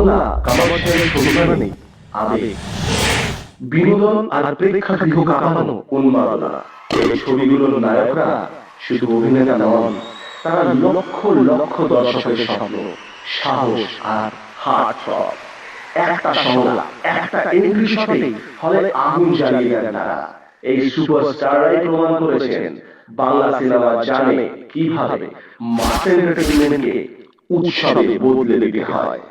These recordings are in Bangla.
বাংলা কামাচ্ছেন ছবিমানে আবেগ, বিনোদন আর প্রেক্ষাগৃহ কামানো উন্মাদনা। এই ছবিগুলোর নায়করা শুধু অভিনেতা নন, তারা লক্ষ লক্ষ দর্শকের স্বপ্ন, সাহস আর হার্টথ্রব। একটা সংলাপ, একটা এন্ট্রি শটে হলে আগুন জ্বালিয়ে দেন তারা। এই সুপারস্টাররাই প্রমাণ করেছেন বাংলা সিনেমা জানে কিভাবে মাস এন্টারটেইনমেন্টকে উৎসবে বদলে দিতে হয়।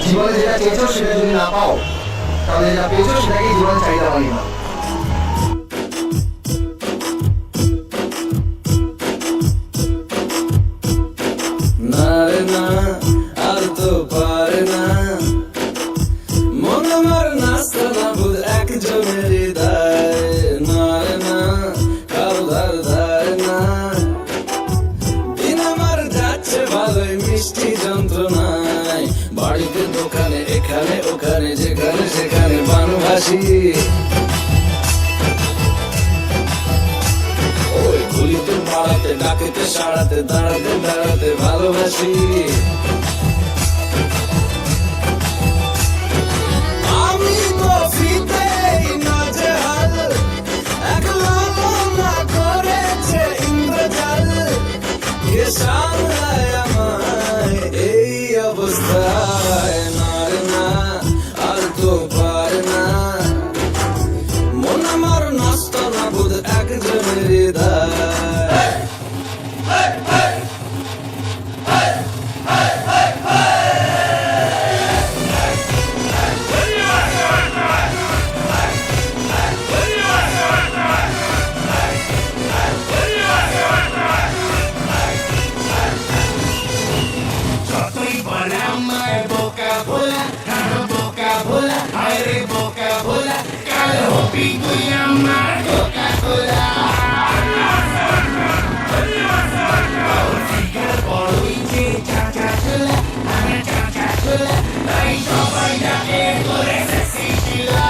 জীবনে যেটা চেয়েছো সেটা যদি না পাও তাহলে যেটা পেয়েছো সেটাকেই জীবনে চাহিদা বলি না। সারাতে দাঁড়াতে দাঁড়াতে ভালোবাসি আমি তো ফিতেই নাজেহাল একলা না করেছে ইন্দ্রজাল কে সামলায় আমায় এই অবস্থায় নার না আর তো পার না মন আমার নষ্ট না বুধ একজনের হৃদয় যতই বলে আমায় বোকা ভোলা কারো বোকা ভোলা হায় রে বোকা ভোলা কাল হবি তুই আমার বোকা ভোলা বড়ই যে চাচা চোলা আমি চাচা চোলা তাই সবাই ডাকে করে শিলা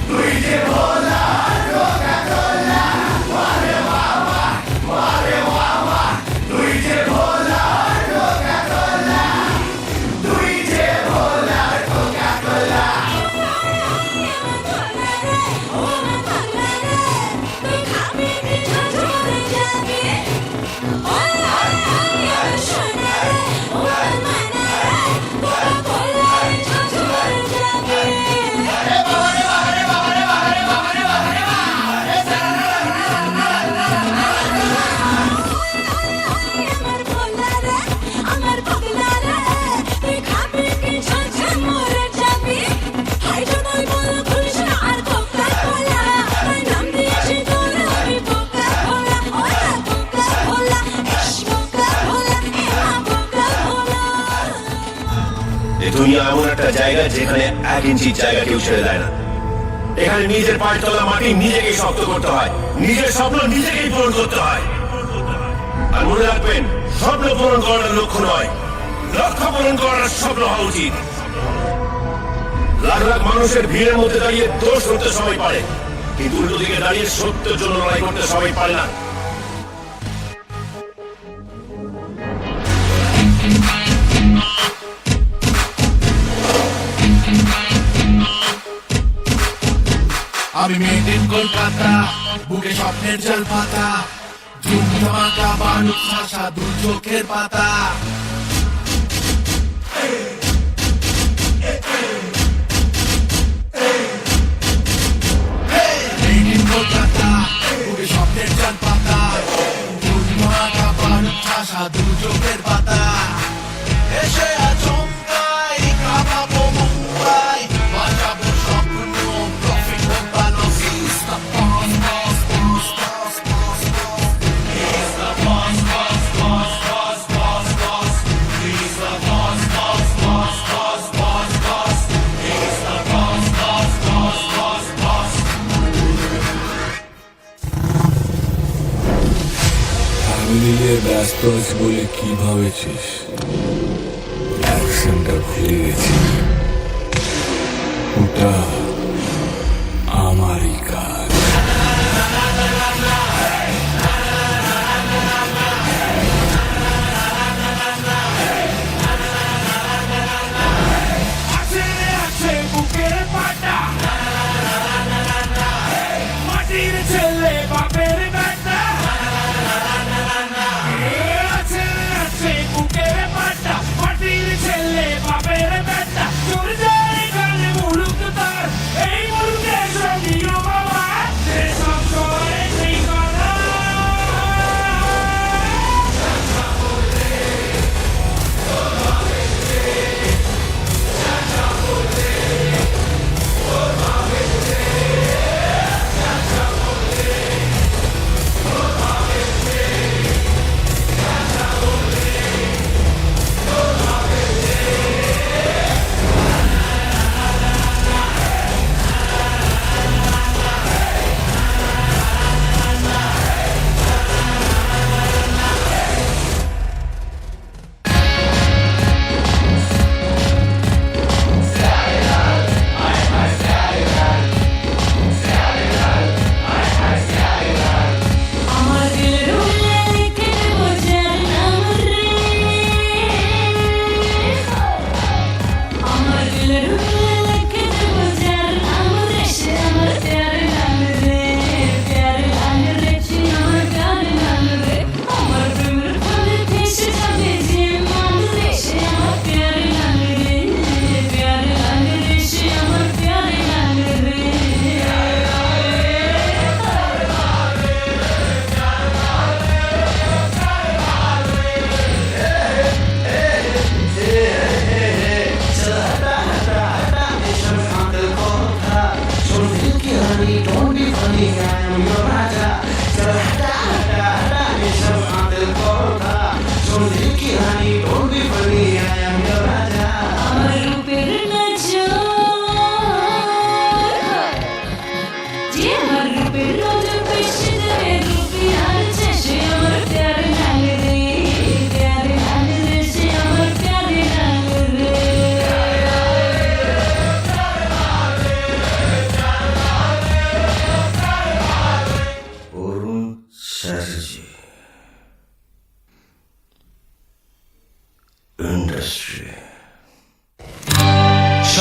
তুই যে ভোলা বোকা ভোলা তুই যে ভোলা বোকা ভোলা তুই যে ভোলা বোকা ভোলা এই দুনিয়া এমন একটা জায়গা যেখানে 1 ইঞ্চি জায়গা কেউ ছেড়ে দেয় না। এখানে নিজের পায়ের তলা মাটি নিজেকেই শক্ত করতে হয়, নিজের স্বপ্ন নিজেকেই পূরণ করতে হয়। আর মনে রাখবেন, স্বপ্ন পূরণ করার লক্ষ্য নয়, লক্ষ্য পূরণ করার স্বপ্ন হওয়া উচিত। লাখ লাখ মানুষের ভিড়ের মধ্যে দাঁড়িয়ে দোষ করতে সবাই পারে, কিন্তু উল্টো দিকে দাঁড়িয়ে সত্যের জন্য লড়াই করতে সবাই পারে না। আমি মেড ইন কলকাতা বুকে স্বপ্নের জল পাতা ধুম ধামাকা বালুক ভাষা দু চোখের পাতা মেড ইন কলকাতা বুকে স্বপ্নের জল পাতা ধুম ধামাকা বালুক ভাষা দু চোখের পাতা এসে আচমকাই কাঁপাবো মুম্বাই বাজাবো স্বপ্ন প্রফিট হোক বা loss is the boss boss boss boss boss is the boss boss boss boss boss boss is the boss boss boss boss boss boss is the boss boss boss boss boss family নিয়ে ব্যস্ত আছি বলে কি ভাবেছিস? অ্যাকশনটা ভুলে গেছি, ওটা আমারই কাজ। আছে আছে বুকের পাটা মাটির ছেলে বাপের বেটা আছে আছে বুকের পাটা মাটির ছেলে বাপের বেটা তোর জায়গায় মুলুক তার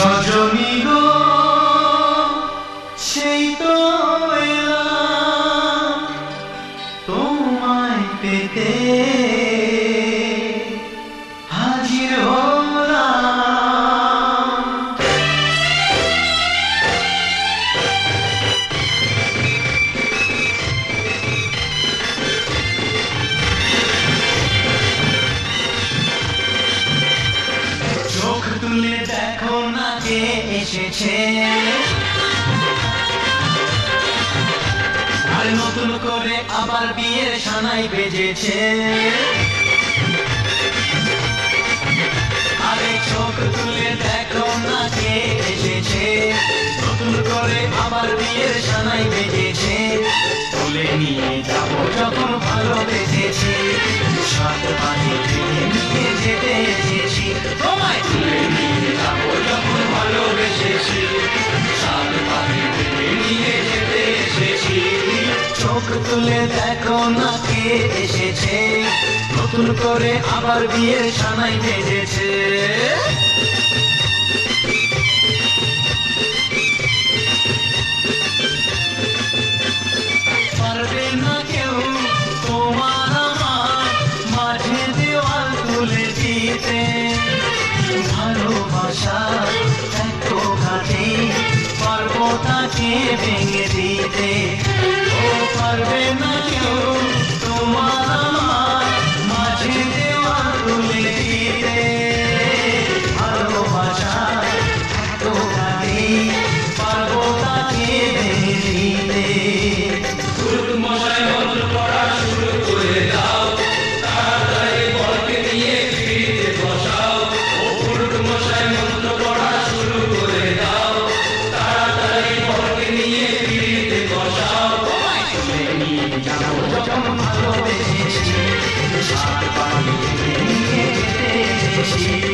রজনী গো সেই তো এলাম তোমায় পেতে হাজির হলাম। চোখ তুলে দেখো না কে এসেছে, আর নতুন করে আবার বিয়ের সানাই বেজেছে। আরে চোখ তুলে দেখো না কে এসেছে, নতুন করে আবার বিয়ের সানাই বেজেছে। তুলে নিয়ে যাবো যখন ভালোবেসেছি, সাত পানি নিয়ে যেতে এসেছি। তোমায় তুলে নিয়ে যাবো যখন ভালোবেসেছি, সাত পানি নিয়ে যেতে এসেছি। চোখ তুলে দেখো না কে এসেছে, নতুন করে আবার বিয়ের সানাই বেজেছে। পারবে না কেউ তোমার আমার মাঝে দেওয়াল তুলে দিতে, ভালোবাসা এত ঘাটে পারবো তাকে ভেঙে দিতে। ও পারবে না কেউ তোমার আমার মাঝে দেওয়াল তুলে দিতে, ভালোবাসা এত ঘাটে পারবো তাকে ভেঙে দিতে। যখন ভালোবেসেছি, সাত পানি নিয়ে যেতে এসেছি।